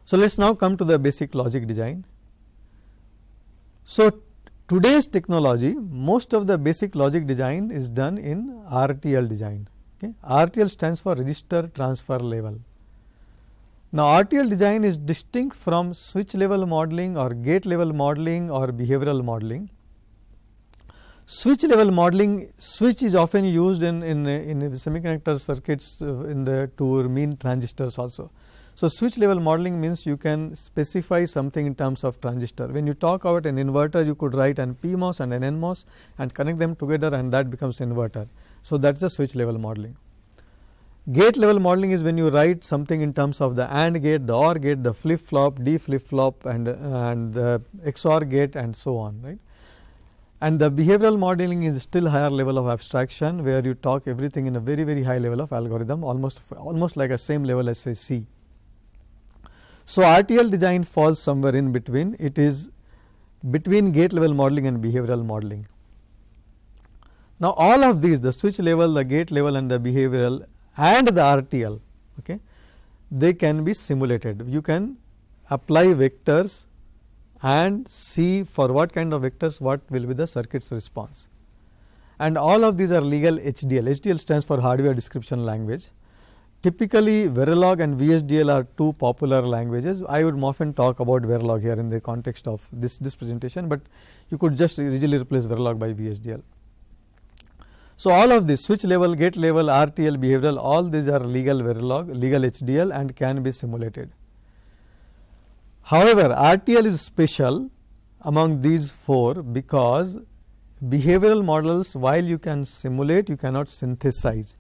So, let us now come to the basic logic design. So, today's technology, most of the basic logic design is done in RTL design. Okay. RTL stands for register transfer level. Now, RTL design is distinct from switch level modeling or gate level modeling or behavioral modeling. Switch level modeling, switch is often used in semiconductor circuits to mean transistors also. So, switch level modeling means you can specify something in terms of transistor. When you talk about an inverter, you could write an PMOS and an NMOS and connect them together, and that becomes inverter. So, that is the switch level modeling. Gate level modeling is when you write something in terms of the AND gate, the OR gate, the flip flop, D flip flop, and the XOR gate, and so on, right. And the behavioral modeling is still higher level of abstraction, where you talk everything in a very, very high level of algorithm, almost like a same level as say C. So, RTL design falls somewhere in between. It is between gate level modeling and behavioral modeling. Now, all of these, the switch level, the gate level, and the behavioral and the RTL, okay, they can be simulated. You can apply vectors and see for what kind of vectors what will be the circuit's response. And all of these are legal HDL. HDL stands for hardware description language. Typically, Verilog and VHDL are two popular languages. I would often talk about Verilog here in the context of this presentation, but you could just easily replace Verilog by VHDL. So, all of this switch level, gate level, RTL, behavioral, all these are legal Verilog, legal HDL, and can be simulated. However, RTL is special among these four because behavioral models, while you can simulate, you cannot synthesize.